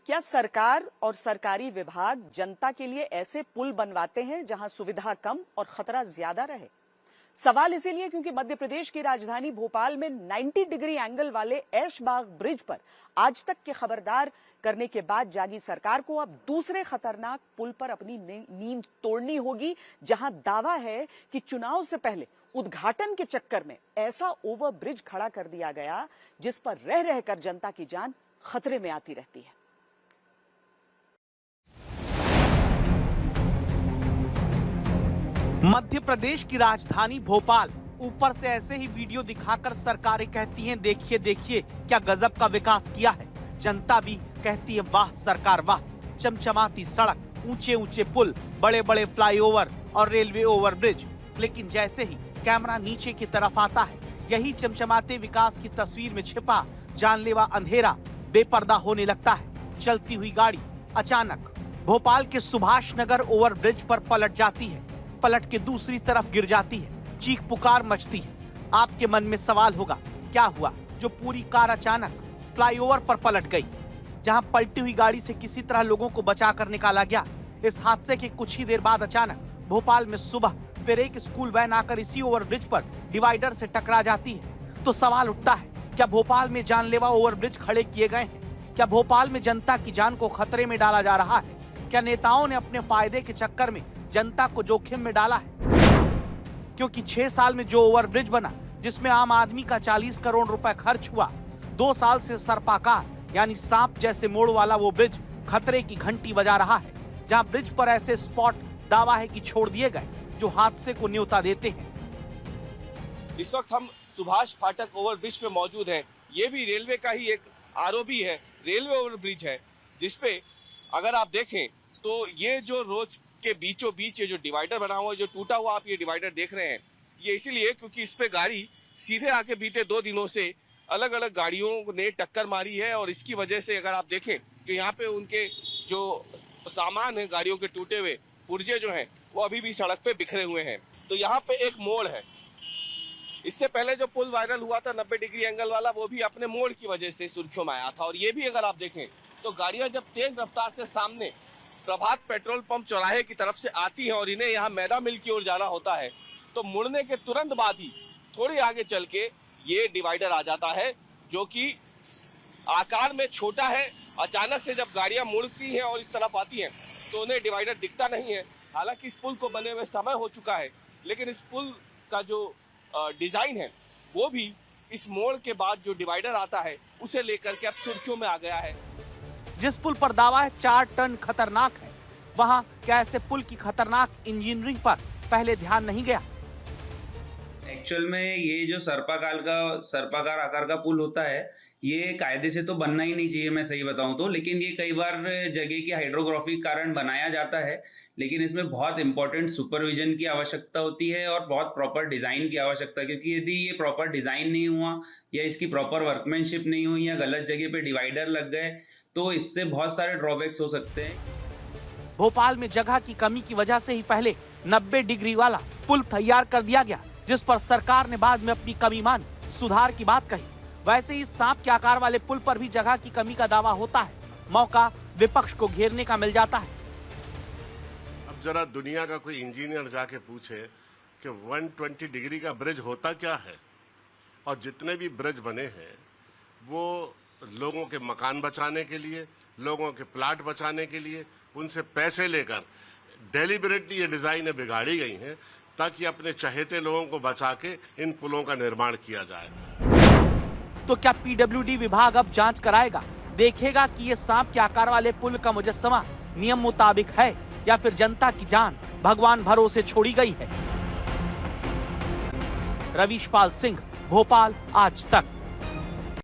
क्या सरकार और सरकारी विभाग जनता के लिए ऐसे पुल बनवाते हैं जहां सुविधा कम और खतरा ज्यादा रहे? सवाल इसीलिए क्योंकि मध्य प्रदेश की राजधानी भोपाल में 90 डिग्री एंगल वाले ऐशबाग ब्रिज पर आज तक के खबरदार करने के बाद जागी सरकार को अब दूसरे खतरनाक पुल पर अपनी नींद तोड़नी होगी, जहां दावा है कि चुनाव से पहले उद्घाटन के चक्कर में ऐसा ओवर ब्रिज खड़ा कर दिया गया जिस पर रह रहकर जनता की जान खतरे में आती रहती है। मध्य प्रदेश की राजधानी भोपाल, ऊपर से ऐसे ही वीडियो दिखाकर सरकारें कहती हैं देखिए देखिए क्या गजब का विकास किया है। जनता भी कहती है वाह सरकार वाह। चमचमाती सड़क, ऊंचे ऊंचे पुल, बड़े बड़े फ्लाईओवर और रेलवे ओवरब्रिज। लेकिन जैसे ही कैमरा नीचे की तरफ आता है, यही चमचमाते विकास की तस्वीर में छिपा जानलेवा अंधेरा बेपर्दा होने लगता है। चलती हुई गाड़ी अचानक भोपाल के सुभाष नगर ओवरब्रिज पर पलट जाती है, पलट के दूसरी तरफ गिर जाती है। चीख पुकार मचती है। आपके मन में सवाल होगा क्या हुआ जो पूरी कार अचानक फ्लाईओवर पर पलट गई, जहां पलटी हुई गाड़ी से किसी तरह लोगों को बचाकर निकाला गया। इस हादसे के कुछ ही देर बाद अचानक भोपाल में सुबह फिर एक स्कूल वैन आकर इसी ओवरब्रिज पर डिवाइडर से टकरा जाती है। तो सवाल उठता है, क्या भोपाल में जानलेवा ओवरब्रिज खड़े किए गए हैं? क्या भोपाल में जनता की जान को खतरे में डाला जा रहा है? क्या नेताओं ने अपने फायदे के चक्कर में जनता को जोखिम में डाला है? क्योंकि 6 साल में जो ओवरब्रिज बना, जिसमें आम आदमी का 40 करोड़ रुपए खर्च हुआ, 2 साल से सर्पाकार यानी सांप जैसे मोड़ वाला वो ब्रिज खतरे की घंटी बजा रहा है। जहां ब्रिज पर ऐसे स्पॉट दावा है कि छोड़ दिए गए जो हादसे को न्योता देते हैं। इस वक्त हम सुभाष फाटक ओवरब्रिज पे मौजूद हैं। ये भी रेलवे का ही एक आरओबी है, रेलवे ओवरब्रिज है, जिसपे अगर आप देखें तो ये जो रोज के बीचों बीच ये जो डिवाइडर बना हुआ है, जो टूटा हुआ आप ये डिवाइडर देख रहे हैं, ये इसीलिए क्योंकि इस पे गाड़ी सीधे आके बीते 2 दिनों से अलग अलग गाड़ियों ने टक्कर मारी है। और इसकी वजह से अगर आप देखें कि यहाँ पे उनके जो सामान है, गाड़ियों के टूटे हुए पुर्जे जो हैं, वो अभी भी सड़क पे बिखरे हुए हैं। तो यहाँ पे एक मोड़ है। इससे पहले जो पुल वायरल हुआ था 90 डिग्री एंगल वाला, वो भी अपने मोड़ की वजह से सुर्खियों में आया था। और ये भी अगर आप देखें तो गाड़ियां जब तेज रफ्तार से सामने प्रभात पेट्रोल पंप चौराहे की तरफ से आती हैं और इन्हें यहाँ मैदा मिल की ओर जाना होता है, तो मुड़ने के तुरंत बाद ही थोड़ी आगे चल के ये डिवाइडर आ जाता है, जो कि आकार में छोटा है। अचानक से जब गाड़ियां मुड़ती हैं और इस तरफ आती हैं तो उन्हें डिवाइडर दिखता नहीं है। हालांकि इस पुल को बने हुए समय हो चुका है, लेकिन इस पुल का जो डिजाइन है वो भी इस मोड़ के बाद जो डिवाइडर आता है उसे लेकर के अब सुर्खियों में आ गया है। जिस पुल पर दावा है 4 टन खतरनाक है, वहां क्या ऐसे पुल की खतरनाक इंजीनियरिंग पर पहले ध्यान नहीं गया? एक्चुअल में ये जो सर्पाकार आकार का पुल होता है, ये कायदे से तो बनना ही नहीं चाहिए, मैं सही बताऊं तो। लेकिन ये कई बार जगह की हाइड्रोग्राफी के कारण बनाया जाता है, लेकिन इसमें बहुत इंपॉर्टेंट सुपरविजन की आवश्यकता होती है और बहुत प्रॉपर डिजाइन की आवश्यकता है। क्योंकि यदि ये प्रॉपर डिजाइन नहीं हुआ या इसकी प्रॉपर वर्कमैनशिप नहीं हुई या गलत जगह पे डिवाइडर लग गए, तो इससे बहुत सारे ड्रॉबैक्स हो सकते हैं। भोपाल में जगह की कमी की वजह से ही पहले 90 डिग्री वाला पुल तैयार कर दिया गया, जिस पर सरकार ने बाद में अपनी कमी मानी, सुधार की बात कही। वैसे ही सांप के आकार वाले पुल पर भी जगह की कमी का दावा होता है। मौका विपक्ष को घेरने का मिल जाता है। अब जरा दुनिया का कोई इंजीनियर जाके पूछे कि 120 डिग्री का ब्रिज होता क्या है। और जितने भी ब्रिज बने हैं वो लोगों के मकान बचाने के लिए, लोगों के प्लाट बचाने के लिए, उनसे पैसे लेकर डेलिबरेटली ये डिजाइनें बिगाड़ी गई हैं ताकि अपने चहेते लोगों को बचा के इन पुलों का निर्माण किया जाए। तो क्या पीडब्ल्यूडी विभाग अब जांच कराएगा, देखेगा कि ये सांप के आकार वाले पुल का मुजस्समा नियम मुताबिक है या फिर जनता की जान भगवान भरोसे छोड़ी गई है? रवीश पाल सिंह, भोपाल आज तक।